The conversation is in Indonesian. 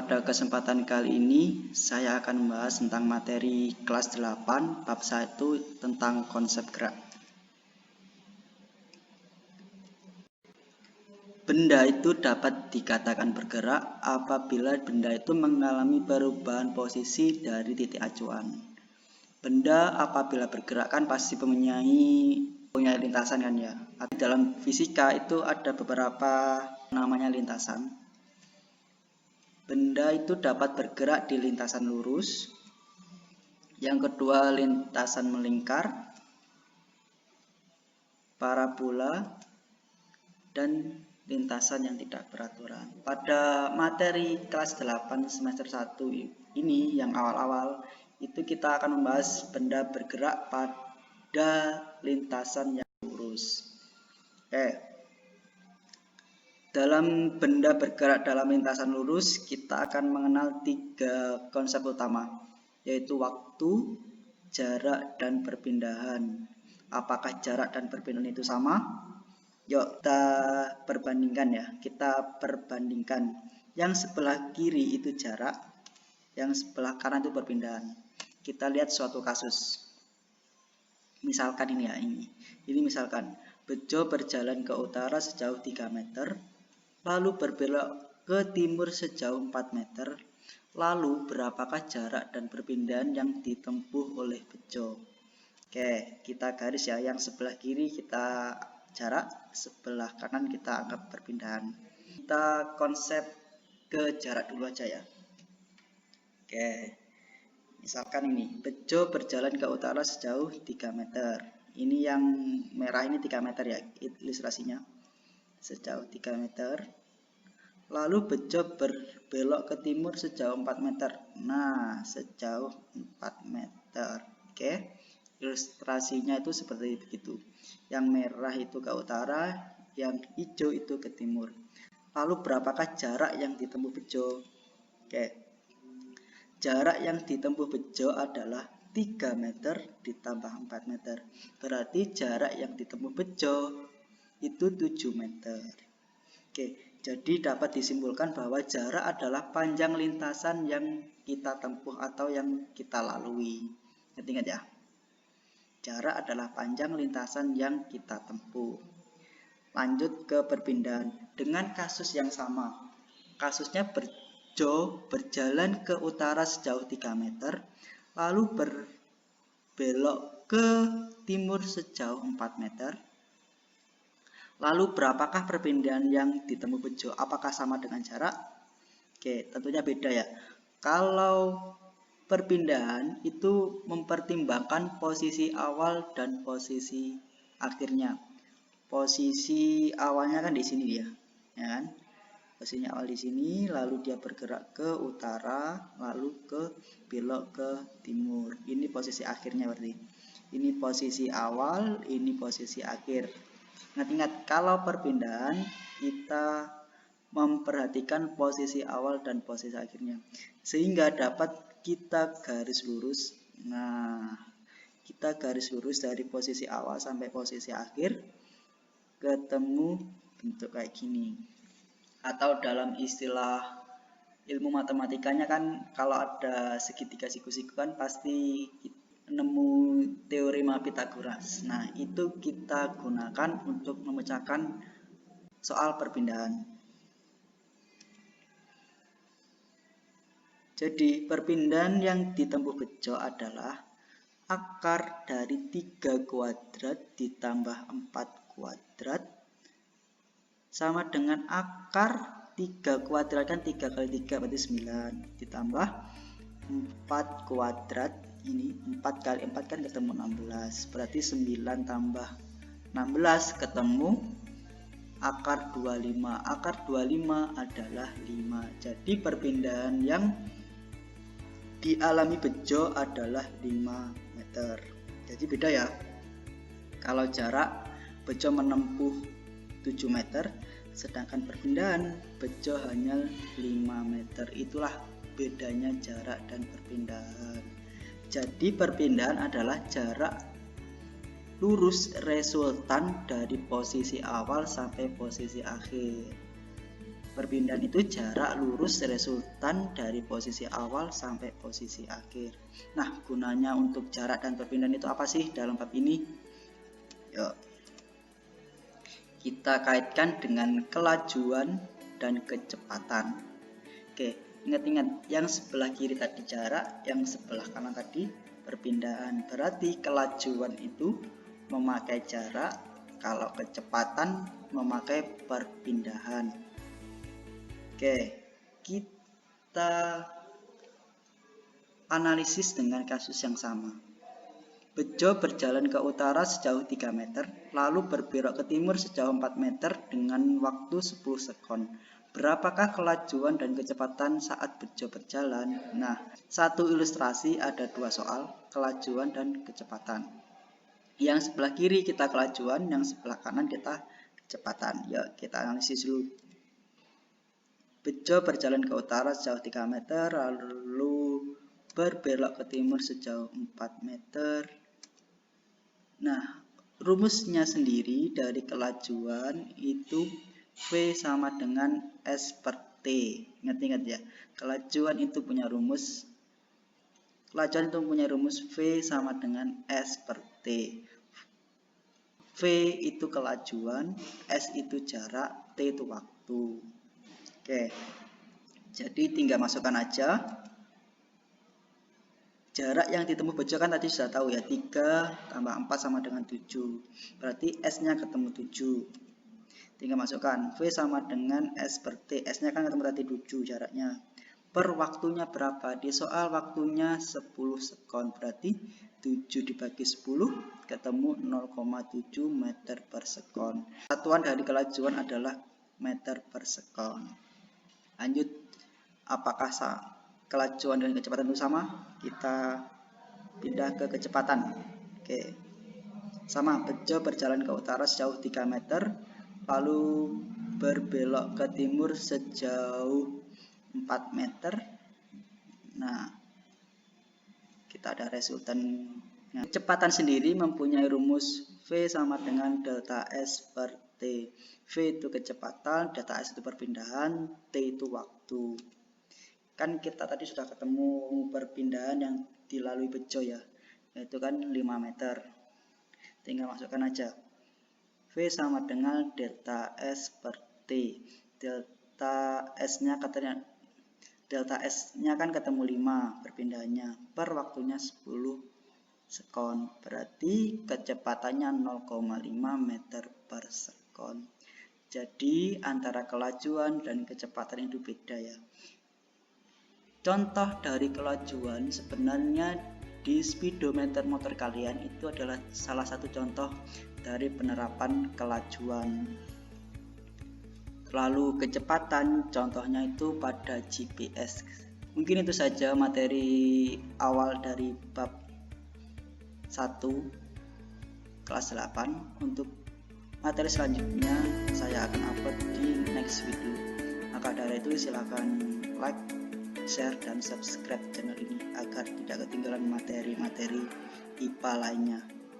pada kesempatan kali ini saya akan membahas tentang materi kelas 8 bab 1 tentang konsep gerak. Benda itu dapat dikatakan bergerak apabila benda itu mengalami perubahan posisi dari titik acuan. Benda apabila bergerak kan pasti punya lintasan kan ya. Dalam fisika itu ada beberapa namanya lintasan. Benda itu dapat bergerak di lintasan lurus. Yang kedua, lintasan melingkar, parabola, dan lintasan yang tidak beraturan. Pada materi kelas 8 semester 1 ini yang awal-awal itu kita akan membahas benda bergerak pada lintasan yang lurus. Dalam benda bergerak dalam lintasan lurus, kita akan mengenal 3 konsep utama, yaitu waktu, jarak, dan perpindahan. Apakah jarak dan perpindahan itu sama? Yuk kita perbandingkan ya. Kita perbandingkan. Yang sebelah kiri itu jarak, yang sebelah kanan itu perpindahan. Kita lihat suatu kasus. Misalkan ini ya, ini misalkan Bejo berjalan ke utara sejauh 3 meter, lalu berbelok ke timur sejauh 4 meter. Lalu berapakah jarak dan perpindahan yang ditempuh oleh Bejo? Oke, kita garis ya. Yang sebelah kiri kita jarak, sebelah kanan kita anggap perpindahan. Kita konsep ke jarak dulu aja ya. Oke, misalkan ini Bejo berjalan ke utara sejauh 3 meter. Ini yang merah ini 3 meter ya ilustrasinya, sejauh 3 meter. Lalu Bejo berbelok ke timur sejauh 4 meter. Nah, sejauh 4 meter. Oke, ilustrasinya itu seperti begitu. Yang merah itu ke utara, yang hijau itu ke timur. Lalu berapakah jarak yang ditempuh Bejo? Oke, jarak yang ditempuh Bejo adalah 3 meter ditambah 4 meter. Berarti jarak yang ditempuh Bejo itu 7 meter. Oke, jadi dapat disimpulkan bahwa jarak adalah panjang lintasan yang kita tempuh atau yang kita lalui. Ingat ya, jarak adalah panjang lintasan yang kita tempuh. Lanjut ke perpindahan dengan kasus yang sama. Kasusnya Bejo berjalan ke utara sejauh 3 meter, lalu berbelok ke timur sejauh 4 meter. Lalu berapakah perpindahan yang ditempuh Bejo? Apakah sama dengan jarak? Oke, tentunya beda ya. Kalau perpindahan itu mempertimbangkan posisi awal dan posisi akhirnya. Posisi awalnya kan di sini dia, ya kan? Posisinya awal di sini, lalu dia bergerak ke utara, lalu belok ke timur. Ini posisi akhirnya berarti. Ini posisi awal, ini posisi akhir. Ingat-ingat, kalau perpindahan kita memperhatikan posisi awal dan posisi akhirnya, sehingga dapat kita garis lurus. Nah, kita garis lurus dari posisi awal sampai posisi akhir, ketemu bentuk kayak gini. Atau dalam istilah ilmu matematikanya kan, kalau ada segitiga siku-siku kan pasti nemu teorema Pythagoras. Nah, itu kita gunakan untuk memecahkan soal perpindahan. Jadi, perpindahan yang ditempuh Bejo adalah akar dari 3 kuadrat ditambah 4 kuadrat sama dengan akar 3 kuadrat kan 3 kali 3 berarti 9 ditambah 4 kuadrat. Ini 4 kali 4 kan ketemu 16, berarti 9 tambah 16 ketemu akar 25. Akar 25 adalah 5. Jadi perpindahan yang dialami Bejo adalah 5 meter. Jadi beda ya. Kalau jarak Bejo menempuh 7 meter, sedangkan perpindahan Bejo hanya 5 meter. Itulah bedanya jarak dan perpindahan. Jadi perpindahan adalah jarak lurus resultan dari posisi awal sampai posisi akhir. Perpindahan itu jarak lurus resultan dari posisi awal sampai posisi akhir. Nah, gunanya untuk jarak dan perpindahan itu apa sih dalam bab ini? Yuk, kita kaitkan dengan kelajuan dan kecepatan. Oke, ingat-ingat, yang sebelah kiri tadi jarak, yang sebelah kanan tadi perpindahan. Berarti kelajuan itu memakai jarak, kalau kecepatan memakai perpindahan. Oke, kita analisis dengan kasus yang sama. Bejo berjalan ke utara sejauh 3 meter, lalu berbelok ke timur sejauh 4 meter dengan waktu 10 sekon. Berapakah kelajuan dan kecepatan saat Bejo berjalan? Nah, satu ilustrasi ada 2 soal, kelajuan dan kecepatan. Yang sebelah kiri kita kelajuan, yang sebelah kanan kita kecepatan. Yuk, kita analisis dulu. Bejo berjalan ke utara sejauh 3 meter, lalu berbelok ke timur sejauh 4 meter. Nah, rumusnya sendiri dari kelajuan itu V sama dengan S per T. Ingat-ingat ya, kelajuan itu punya rumus. Kelajuan itu punya rumus V sama dengan S per T. V itu kelajuan, S itu jarak, T itu waktu. Oke, jadi tinggal masukkan aja. Jarak yang ditempuh Bejo kan tadi sudah tahu ya, 3 tambah 4 sama dengan 7. Berarti S-nya ketemu 7. Tinggal masukkan V sama dengan S per T. S-nya kan ketemu tadi 7 jaraknya. Per waktunya berapa? Di soal waktunya 10 sekon. Berarti 7 dibagi 10 ketemu 0,7 meter per sekon. Satuan dari kelajuan adalah meter per sekon. Lanjut, apakah kelajuan dan kecepatan itu sama? Kita pindah ke kecepatan. Oke, sama. Bejo berjalan ke utara sejauh 3 meter, lalu berbelok ke timur sejauh 4 meter. Nah, kita ada resultan. Kecepatan sendiri mempunyai rumus V sama dengan delta S per T. V itu kecepatan, delta S itu perpindahan, T itu waktu. Kan kita tadi sudah ketemu perpindahan yang dilalui Bejo ya, yaitu kan 5 meter. Tinggal masukkan aja. V sama dengan delta S per T. Delta S-nya kan ketemu 5 perpindahannya. Per waktunya 10 sekon. Berarti kecepatannya 0,5 meter per sekon. Jadi antara kelajuan dan kecepatan itu beda ya. Contoh dari kelajuan sebenarnya di speedometer motor kalian itu adalah salah satu contoh dari penerapan kelajuan. Lalu kecepatan contohnya itu pada GPS. Mungkin itu saja materi awal dari bab 1 kelas 8. Untuk materi selanjutnya saya akan upload di next video. Maka dari itu silahkan like, share, dan subscribe channel ini agar tidak ketinggalan materi-materi IPA lainnya.